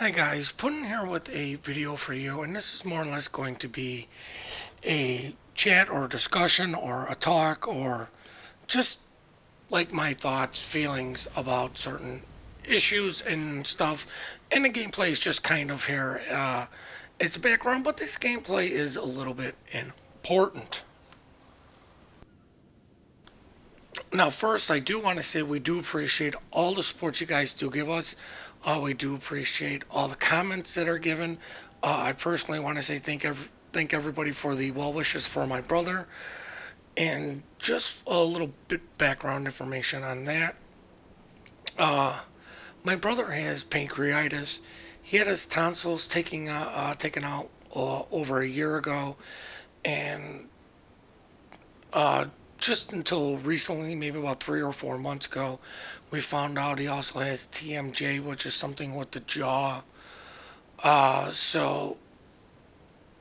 Hi guys, Puddin here with a video for you, and this is more or less going to be a chat or discussion or a talk or just like my thoughts, feelings about certain issues and stuff. And the gameplay is just kind of here. It's a background, but this gameplay is a little bit important. Now, first, I do want to say we do appreciate all the support you guys do give us. We do appreciate all the comments that are given. I personally want to say thank everybody for the well wishes for my brother, and just a little bit background information on that. My brother has pancreatitis. He had his tonsils taken out over a year ago, and just until recently, maybe about 3 or 4 months ago, we found out he also has TMJ, which is something with the jaw. So,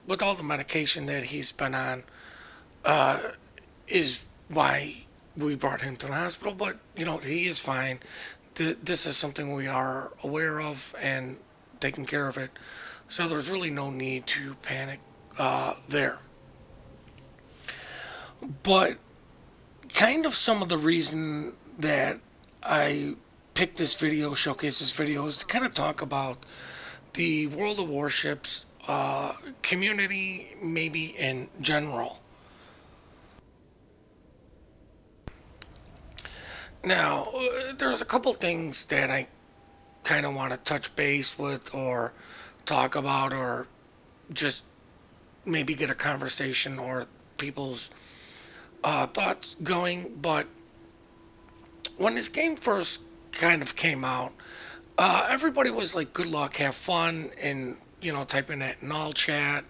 with all the medication that he's been on, is why we brought him to the hospital. But, he is fine. This is something we are aware of and taking care of it. So, there's really no need to panic there. But, kind of some of the reason that I picked this video, showcase this video, is to kind of talk about the World of Warships community, maybe in general. Now, there's a couple things that I kind of want to touch base with or talk about, or just maybe get a conversation or people's thoughts going. But when this game first kind of came out, everybody was like, good luck, have fun, and typing that in all chat.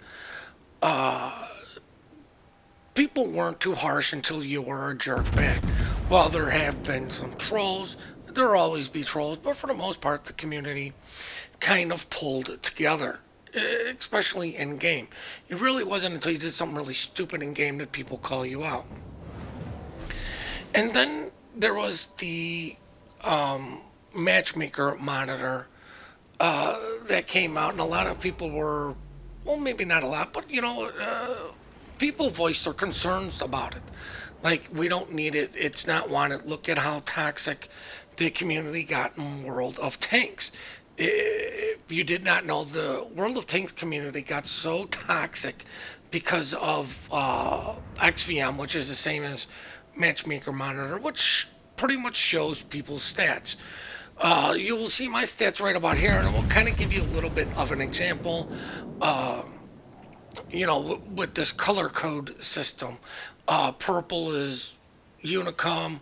People weren't too harsh until you were a jerk back. While there have been some trolls, there'll always be trolls, but for the most part the community kind of pulled it together, especially in game. It really wasn't until you did something really stupid in game that people call you out. And then there was the matchmaker monitor that came out, and a lot of people were, well, maybe not a lot, but people voiced their concerns about it. Like, we don't need it, it's not wanted. Look at how toxic the community got in World of Tanks. If you did not know, the World of Tanks community got so toxic because of XVM, which is the same as Matchmaker Monitor, which pretty much shows people's stats. You will see my stats right about here, and it will kind of give you a little bit of an example. With this color code system, purple is Unicum,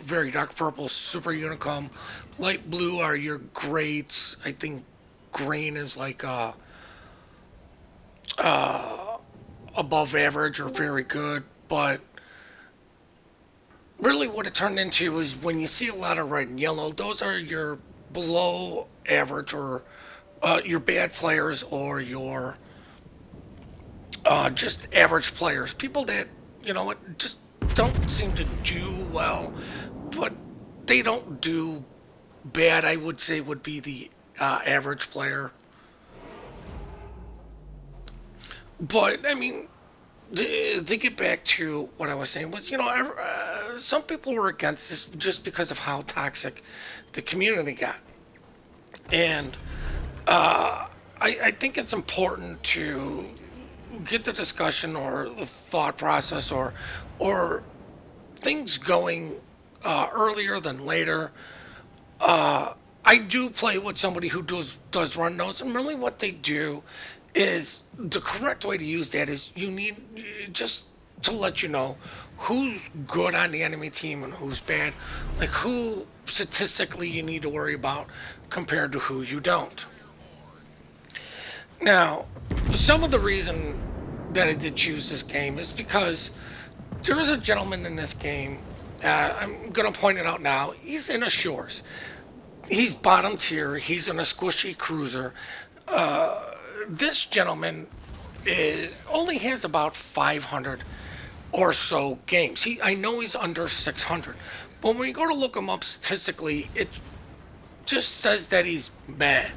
very dark purple, super Unicum. Light blue are your greats. I think green is like above average or very good. But really what it turned into is, when you see a lot of red and yellow, those are your below average, or your bad players, or your just average players. People that, just don't seem to do well, but they don't do bad, I would say, would be the average player. But, I mean, to get back to what I was saying was, some people were against this just because of how toxic the community got. And I think it's important to get the discussion or the thought process or things going earlier than later. I do play with somebody who does run nodes, and really what they do is, the correct way to use that is, you need just to let you know who's good on the enemy team and who's bad, like who statistically you need to worry about compared to who you don't. Now, some of the reason that I did choose this game is because there is a gentleman in this game, I'm going to point it out now, he's in a shores. He's bottom tier, he's in a squishy cruiser. This gentleman only has about 500 or so games. I know he's under 600, but when you go to look him up statistically, it just says that he's meh.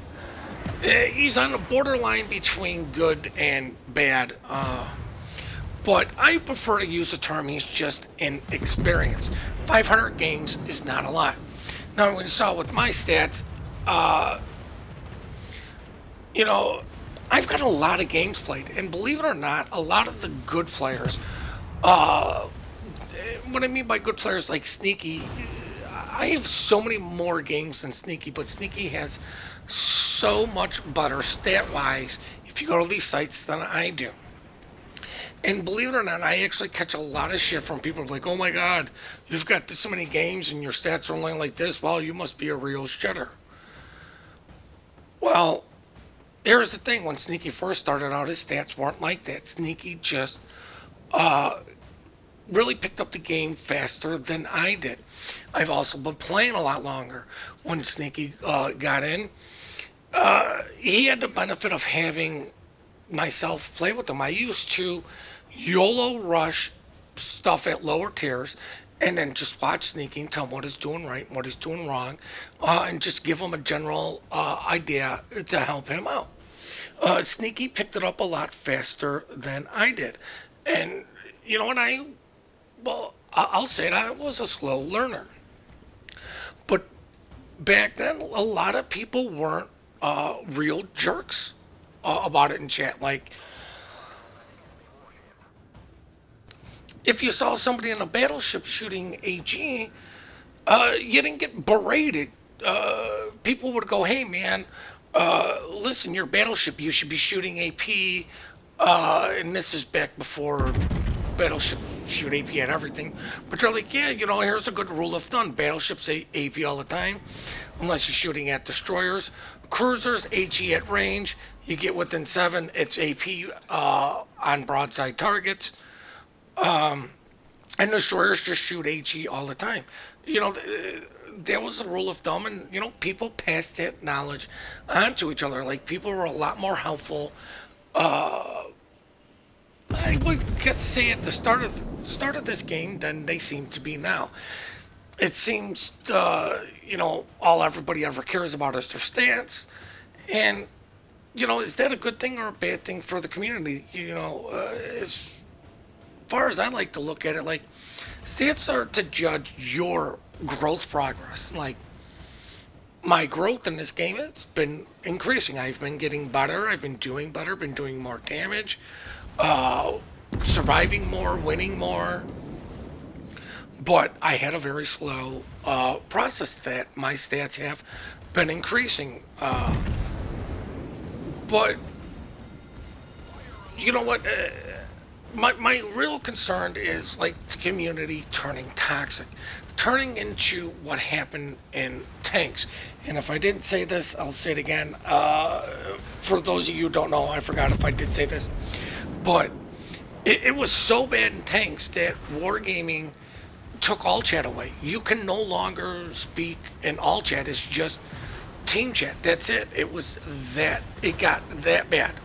He's on the borderline between good and bad. But I prefer to use the term he's just inexperienced. 500 games is not a lot. Now, when you saw with my stats, you know, I've got a lot of games played, and believe it or not, a lot of the good players. Uh, what I mean by good players, like Sneaky, I have so many more games than Sneaky, but Sneaky has so much better stat wise if you go to these sites than I do. And believe it or not, I actually catch a lot of shit from people like, oh my god, you've got this many games and your stats are only like this. Well, you must be a real shitter. Well, here's the thing. When Sneaky first started out, his stats weren't like that. Sneaky just really picked up the game faster than I did. I've also been playing a lot longer. When Sneaky got in, he had the benefit of having myself play with him. I used to YOLO rush stuff at lower tiers and then just watch Sneaky and tell him what he's doing right and what he's doing wrong, and just give him a general idea to help him out. Sneaky picked it up a lot faster than I did. And you know what? I'll say it, I was a slow learner. But back then, a lot of people weren't real jerks about it in chat. Like, if you saw somebody in a battleship shooting AG, you didn't get berated. People would go, hey man, listen, your battleship, you should be shooting AP. And this is back before battleship shoot AP at everything. But they're like, yeah, here's a good rule of thumb. Battleships AP all the time, unless you're shooting at destroyers. Cruisers, HE at range. You get within 7, it's AP on broadside targets. And destroyers just shoot HE all the time. That was the rule of thumb, and people passed that knowledge on to each other. Like, people were a lot more helpful. I would guess say at the start of this game than they seem to be now. It seems, all everybody ever cares about is their stance, and is that a good thing or a bad thing for the community? As far as I like to look at it, like, stats are to judge your growth progress. Like, my growth in this game, it's been increasing. I've been getting better. I've been doing better. Been doing more damage, surviving more, winning more. But I had a very slow process that my stats have been increasing. But you know what? My real concern is like the community turning toxic, turning into what happened in tanks. And if I didn't say this, I'll say it again. For those of you who don't know, I forgot if I did say this, but it was so bad in tanks that wargaming took all chat away. You can no longer speak in all chat. It's just team chat. That's it. It got that bad.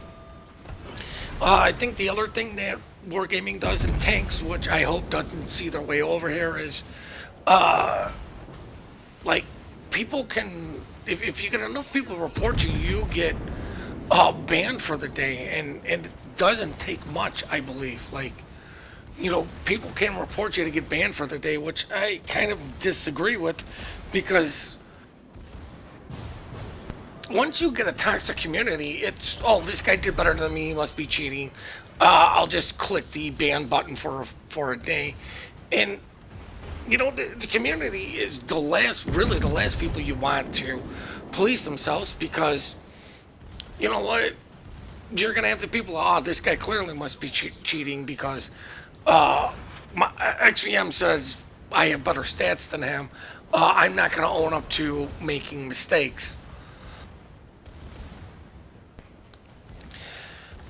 I think the other thing that wargaming does in tanks, which I hope doesn't see their way over here, is like, people can, if you get enough people to report you, you get banned for the day, and it doesn't take much, I believe. Like, people can report you to get banned for the day, which I kind of disagree with, because once you get a toxic community, it's, oh, this guy did better than me, he must be cheating. I'll just click the ban button for a day. And, the community is really the last people you want to police themselves, because, you know what? You're going to have the people, oh, this guy clearly must be cheating because my XVM says I have better stats than him. I'm not going to own up to making mistakes.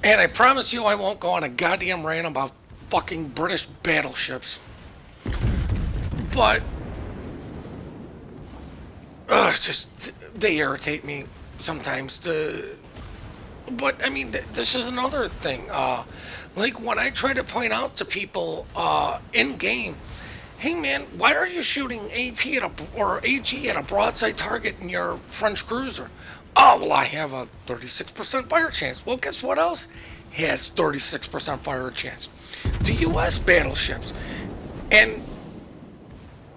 And I promise you I won't go on a goddamn rant about fucking British battleships. But, they irritate me sometimes. But, I mean, this is another thing. Like, when I try to point out to people in-game, hey man, why are you shooting AP or AG at a broadside target in your French cruiser? Oh, well, I have a 36% fire chance. Well, guess what else has 36% fire chance? The U.S. battleships. And,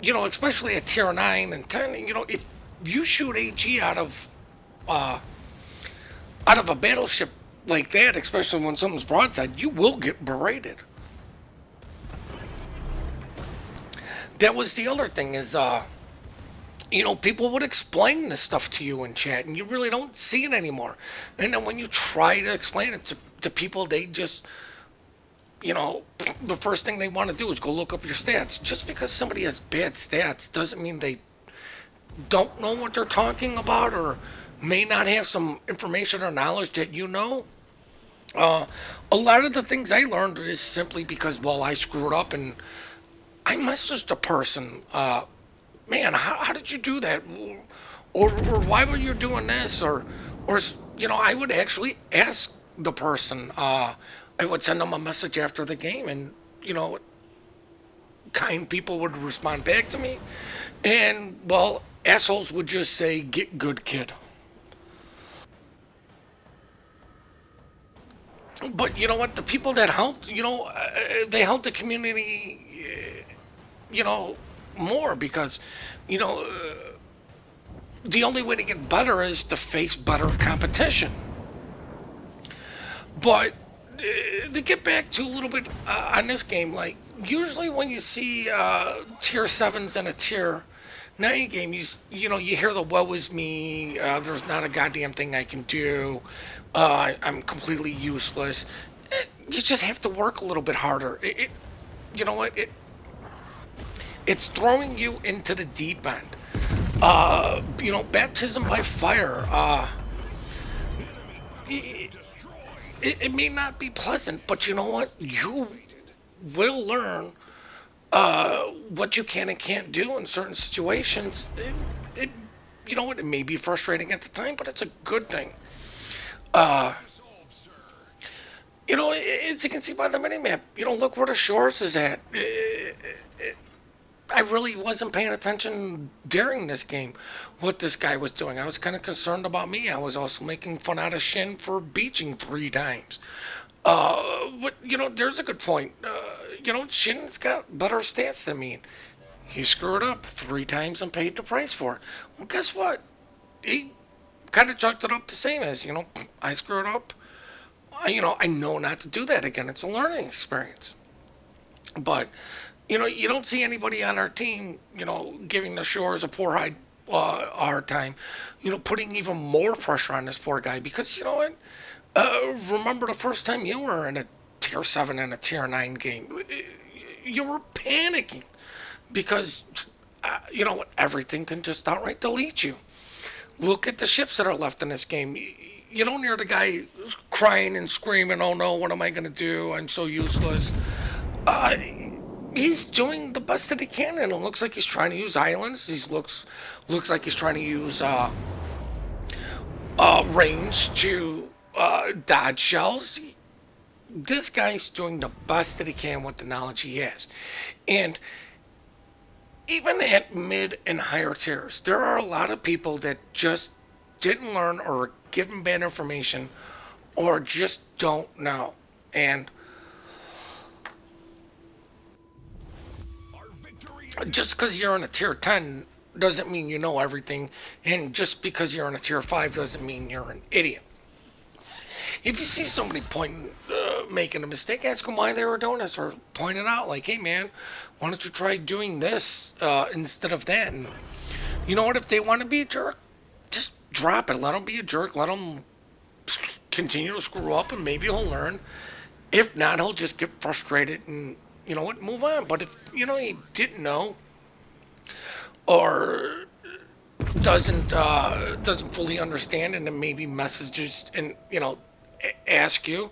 especially at tier 9 and 10, if you shoot AG out of a battleship like that, especially when something's broadside, you will get berated. That was the other thing is, people would explain this stuff to you in chat, and you really don't see it anymore. And then when you try to explain it to people, they just, the first thing they want to do is go look up your stats. Just because somebody has bad stats doesn't mean they don't know what they're talking about or may not have some information or knowledge that you know. A lot of the things I learned is simply because, well, I screwed up and I messaged a person. Man, how did you do that? Or why were you doing this? Or I would actually ask the person. I would send them a message after the game, and kind people would respond back to me, and well, assholes would just say, "Get good, kid." But you know what? The people that helped, they helped the community, you know, more because, you know, the only way to get better is to face better competition. But to get back to a little bit on this game, like usually when you see tier sevens in a tier 9 game, you hear the "woe is me," there's not a goddamn thing I can do, I'm completely useless. You just have to work a little bit harder. You know what? It's throwing you into the deep end. Baptism by fire. It may not be pleasant, but you know what? You will learn what you can and can't do in certain situations. You know what? It may be frustrating at the time, but it's a good thing. As you can see by the minimap, look where the shores is at. I really wasn't paying attention during this game what this guy was doing. I was kind of concerned about me. I was also making fun out of Shin for beaching 3 times. But there's a good point. Shin's got better stats than me. He screwed up 3 times and paid the price for it. Well, guess what? He kind of chalked it up the same as, I screwed up. I know not to do that again. It's a learning experience. But you don't see anybody on our team, giving the shores a hard time, putting even more pressure on this poor guy because you know what? Remember the first time you were in a tier 7 and a tier 9 game, you were panicking because, everything can just outright delete you. Look at the ships that are left in this game. You don't hear the guy crying and screaming, "Oh no, what am I going to do? I'm so useless." He's doing the best that he can, and it looks like he's trying to use islands. He looks like he's trying to use range to dodge shells. This guy's doing the best that he can with the knowledge he has, and even at mid and higher tiers, there are a lot of people that just didn't learn or are given bad information or just don't know, and just because you're in a tier 10 doesn't mean you know everything, and just because you're in a tier 5 doesn't mean you're an idiot. If you see somebody making a mistake, ask them why they were doing this, or point it out like, "Hey man, why don't you try doing this instead of that?" And you know what? If they want to be a jerk, just drop it. Let them be a jerk. Let them continue to screw up, and maybe he'll learn. If not, he'll just get frustrated and move on. But if he didn't know or doesn't fully understand, and then maybe messages and ask you,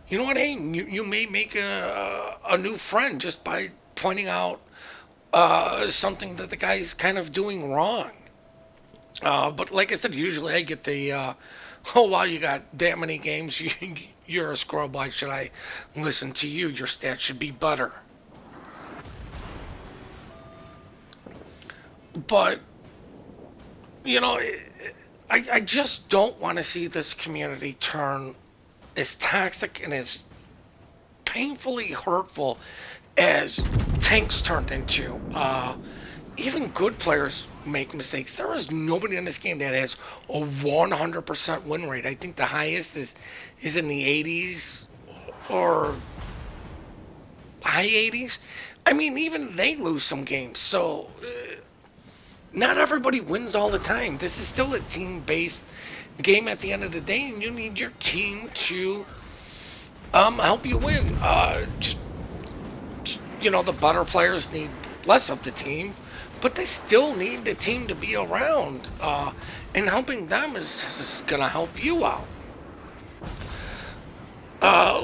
you know what? Hey, you may make a new friend just by pointing out something that the guy's kind of doing wrong. But like I said, usually I get the "Oh wow, you got that many games. You're a scrub. Why should I listen to you? Your stats should be better." But I just don't want to see this community turn as toxic and as painfully hurtful as tanks turned into. Even good players make mistakes. There is nobody in this game that has a 100% win rate. I think the highest is in the 80s or high 80s. I mean, even they lose some games. So, not everybody wins all the time. This is still a team based game at the end of the day, and you need your team to help you win. Just, the better players need less of the team, but they still need the team to be around. And helping them is going to help you out.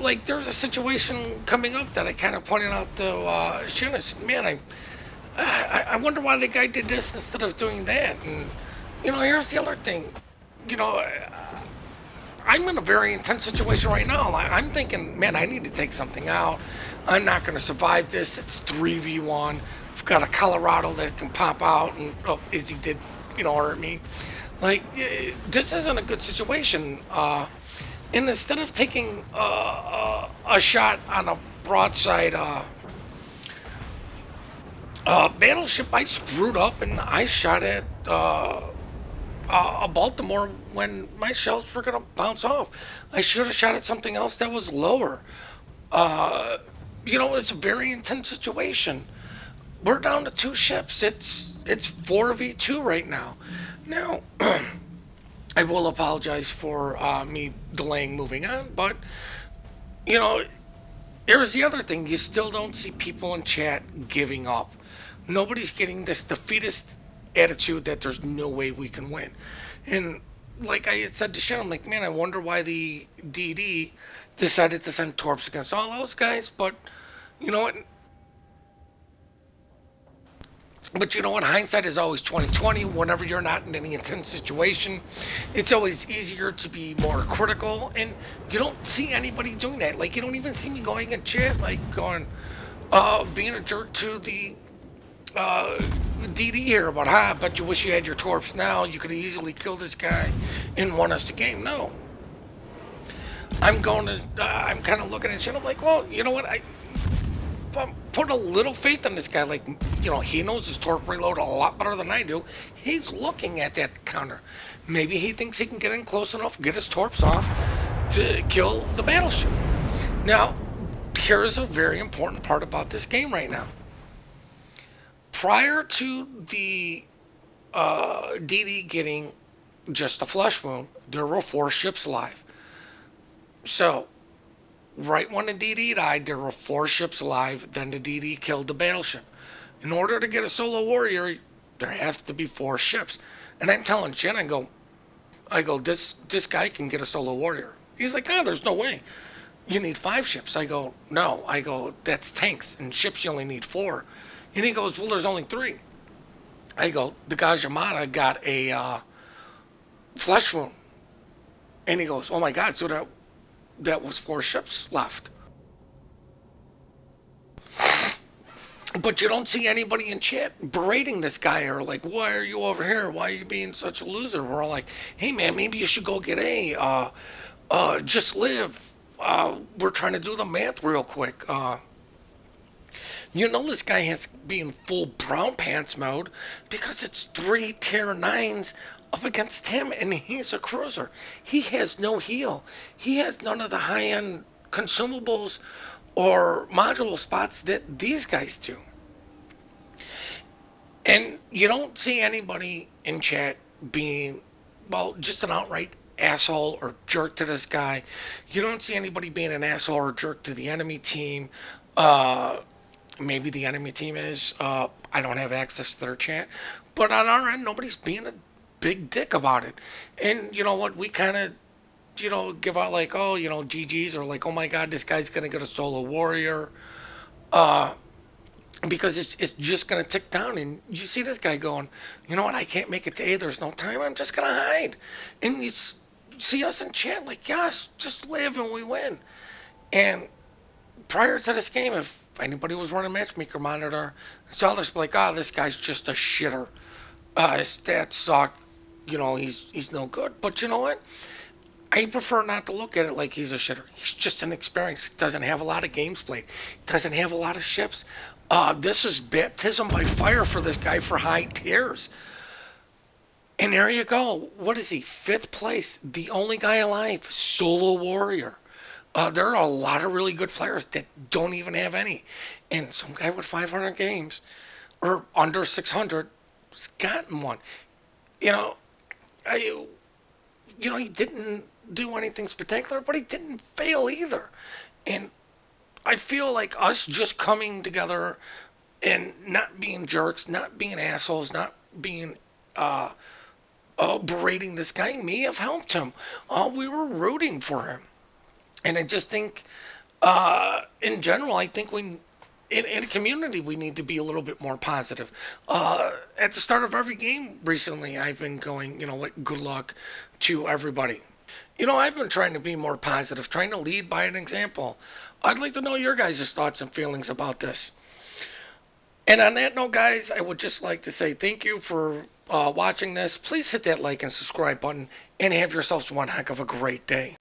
Like there's a situation coming up that I kind of pointed out to Shannon. I said, man, I wonder why the guy did this instead of doing that. And here's the other thing. You know, I'm in a very intense situation right now. I'm thinking, man, I need to take something out. I'm not going to survive this. It's 3v1. I've got a Colorado that can pop out, and Izzy did, hurt me. Like, this isn't a good situation. And instead of taking a shot on a broadside battleship, I screwed up and I shot at Baltimore when my shells were going to bounce off. I should have shot at something else that was lower. It's a very intense situation. We're down to 2 ships. It's 4v2 right now. Now, I will apologize for me delaying moving on, but here's the other thing. You still don't see people in chat giving up. Nobody's getting this defeatist attitude that there's no way we can win. And like I had said to Shannon, I'm like, man, I wonder why the DD decided to send torps against all those guys. But you know what? Hindsight is always 2020. Whenever you're not in any intense situation, it's always easier to be more critical. And you don't see anybody doing that. Like, you don't even see me going in chat, like going, being a jerk to the DD here about, I bet you wish you had your torps now. You could easily kill this guy and won us the game. No. I'm kind of looking at shit. I'm like, well, you know what? I'm put a little faith in this guy. Like, he knows his torp reload a lot better than I do. He's looking at that counter. Maybe he thinks he can get in close enough, get his torps off to kill the battleship. Now, here's a very important part about this game right now. Prior to the DD getting just a flesh wound, there were 4 ships alive. So, right when the DD died, there were 4 ships alive. Then the DD killed the battleship. In order to get a solo warrior, there have to be 4 ships. And I'm telling Jen, I go, this guy can get a solo warrior. He's like, there's no way. You need 5 ships. I go, no. I go, that's tanks. And ships, you only need 4. And he goes, well, there's only 3. I go, the guy Yamada got a flesh wound. And he goes, oh my God, so that was 4 ships left. But you don't see anybody in chat berating this guy or like, why are you over here? Why are you being such a loser? We're all like, hey man, maybe you should go get just live. We're trying to do the math real quick. This guy has to be in full brown pants mode because it's 3 tier 9s up against him, and he's a cruiser. He has no heal. He has none of the high-end consumables or module spots that these guys do. And you don't see anybody in chat being, well, just an outright asshole or jerk to this guy. You don't see anybody being an asshole or jerk to the enemy team. Maybe the enemy team is. I don't have access to their chat. But on our end, nobody's being a big dick about it. And you know what? We kind of, give out like, oh, GGs, or like, oh my God, this guy's going to get a solo warrior. Because it's just going to tick down. And you see this guy going, you know what? I can't make it to A. There's no time. I'm just going to hide. And you see us in chat like, yes, just live and we win. And prior to this game, if anybody was running Matchmaker Monitor, saw this like, this guy's just a shitter. His stats suck. he's no good. But you know what? I prefer not to look at it like he's a shitter. He's just an experience. He doesn't have a lot of games played. He doesn't have a lot of ships. This is baptism by fire for this guy for high tiers. And there you go. What is he? Fifth place. The only guy alive. Solo warrior. There are a lot of really good players that don't even have any. And some guy with 500 games or under 600 has gotten one. You know, he didn't do anything spectacular, but he didn't fail either. And I feel like us just coming together and not being jerks, not being assholes, not being berating this guy may have helped him. We were rooting for him. And I just think, in general, I think in a community, we need to be a little bit more positive. At the start of every game recently, I've been going, what, good luck to everybody. I've been trying to be more positive, trying to lead by an example. I'd like to know your guys' thoughts and feelings about this. And on that note, guys, I would just like to say thank you for watching this. Please hit that like and subscribe button and have yourselves one heck of a great day.